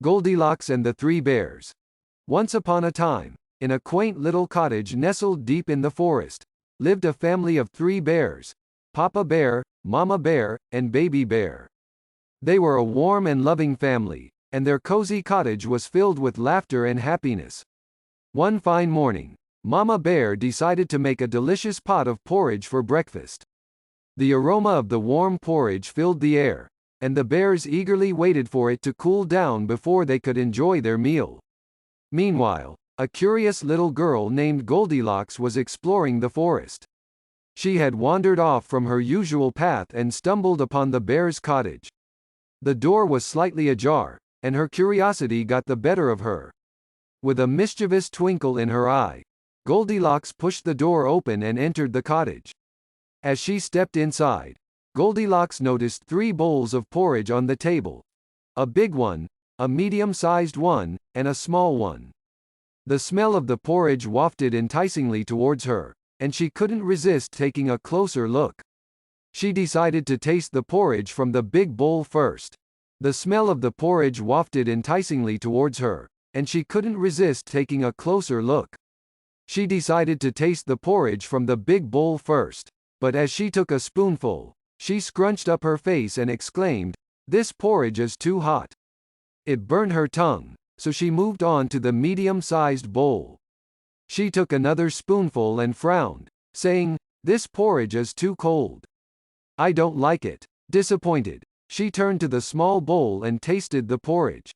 Goldilocks and the Three Bears. Once upon a time, in a quaint little cottage nestled deep in the forest, lived a family of 3 bears: Papa Bear, Mama Bear, and Baby Bear. They were a warm and loving family, and their cozy cottage was filled with laughter and happiness. One fine morning, Mama Bear decided to make a delicious pot of porridge for breakfast. The aroma of the warm porridge filled the air, and the bears eagerly waited for it to cool down before they could enjoy their meal. Meanwhile, a curious little girl named Goldilocks was exploring the forest. She had wandered off from her usual path and stumbled upon the bear's cottage. The door was slightly ajar, and her curiosity got the better of her. With a mischievous twinkle in her eye, Goldilocks pushed the door open and entered the cottage. As she stepped inside, Goldilocks noticed 3 bowls of porridge on the table: a big one, a medium-sized one, and a small one. The smell of the porridge wafted enticingly towards her, and she couldn't resist taking a closer look. She decided to taste the porridge from the big bowl first. The smell of the porridge wafted enticingly towards her, and she couldn't resist taking a closer look. She decided to taste the porridge from the big bowl first, but as she took a spoonful, she scrunched up her face and exclaimed, "This porridge is too hot." It burned her tongue, so she moved on to the medium-sized bowl. She took another spoonful and frowned, saying, "This porridge is too cold. I don't like it." Disappointed, she turned to the small bowl and tasted the porridge.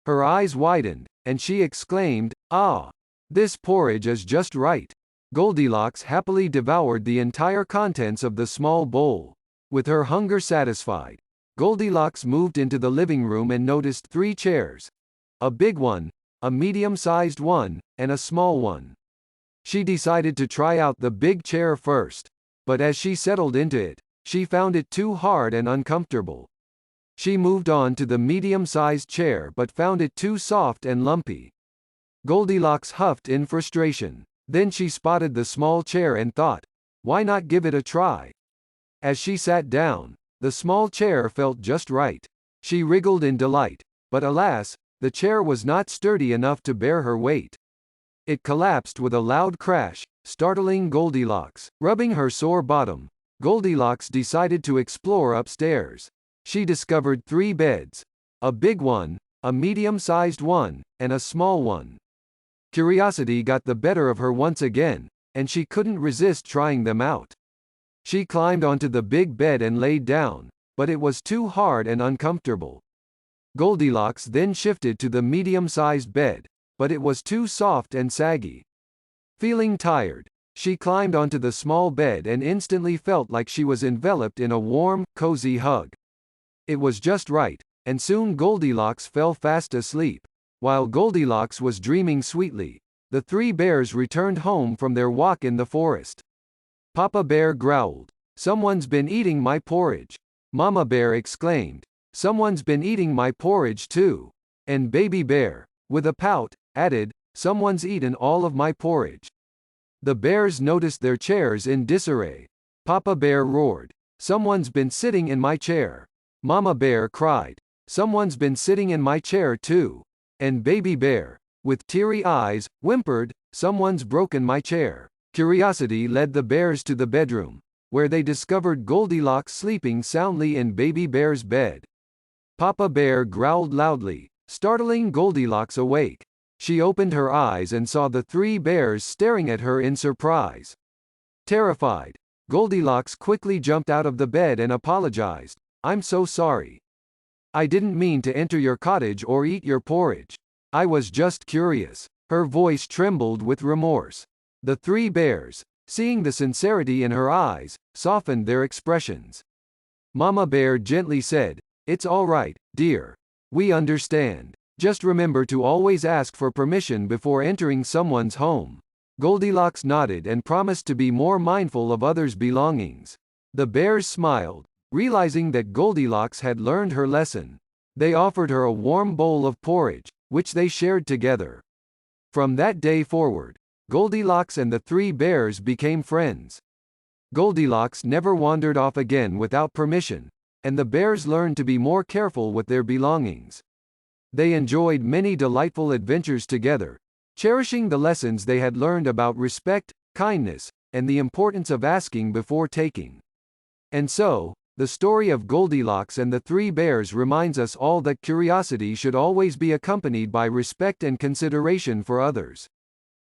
Her eyes widened, and she exclaimed, "Ah! This porridge is just right." Goldilocks happily devoured the entire contents of the small bowl. With her hunger satisfied, Goldilocks moved into the living room and noticed 3 chairs: a big one, a medium-sized one, and a small one. She decided to try out the big chair first, but as she settled into it, she found it too hard and uncomfortable. She moved on to the medium-sized chair but found it too soft and lumpy. Goldilocks huffed in frustration. Then she spotted the small chair and thought, "Why not give it a try?" As she sat down, the small chair felt just right. She wriggled in delight, but alas, the chair was not sturdy enough to bear her weight. It collapsed with a loud crash, startling Goldilocks. Rubbing her sore bottom, Goldilocks decided to explore upstairs. She discovered 3 beds: a big one, a medium-sized one, and a small one. Curiosity got the better of her once again, and she couldn't resist trying them out. She climbed onto the big bed and laid down, but it was too hard and uncomfortable. Goldilocks then shifted to the medium-sized bed, but it was too soft and saggy. Feeling tired, she climbed onto the small bed and instantly felt like she was enveloped in a warm, cozy hug. It was just right, and soon Goldilocks fell fast asleep. While Goldilocks was dreaming sweetly, the 3 bears returned home from their walk in the forest. Papa Bear growled, "Someone's been eating my porridge." Mama Bear exclaimed, "Someone's been eating my porridge too." And Baby Bear, with a pout, added, "Someone's eaten all of my porridge." The bears noticed their chairs in disarray. Papa Bear roared, "Someone's been sitting in my chair." Mama Bear cried, "Someone's been sitting in my chair too." And Baby Bear, with teary eyes, whimpered, "Someone's broken my chair." Curiosity led the bears to the bedroom, where they discovered Goldilocks sleeping soundly in Baby Bear's bed. Papa Bear growled loudly, startling Goldilocks awake. She opened her eyes and saw the 3 bears staring at her in surprise. Terrified, Goldilocks quickly jumped out of the bed and apologized, "I'm so sorry. I didn't mean to enter your cottage or eat your porridge. I was just curious." Her voice trembled with remorse. The 3 bears, seeing the sincerity in her eyes, softened their expressions. Mama Bear gently said, "It's all right, dear. We understand. Just remember to always ask for permission before entering someone's home." Goldilocks nodded and promised to be more mindful of others' belongings. The bears smiled, realizing that Goldilocks had learned her lesson. They offered her a warm bowl of porridge, which they shared together. From that day forward, Goldilocks and the 3 bears became friends. Goldilocks never wandered off again without permission, and the bears learned to be more careful with their belongings. They enjoyed many delightful adventures together, cherishing the lessons they had learned about respect, kindness, and the importance of asking before taking. And so, the story of Goldilocks and the Three Bears reminds us all that curiosity should always be accompanied by respect and consideration for others.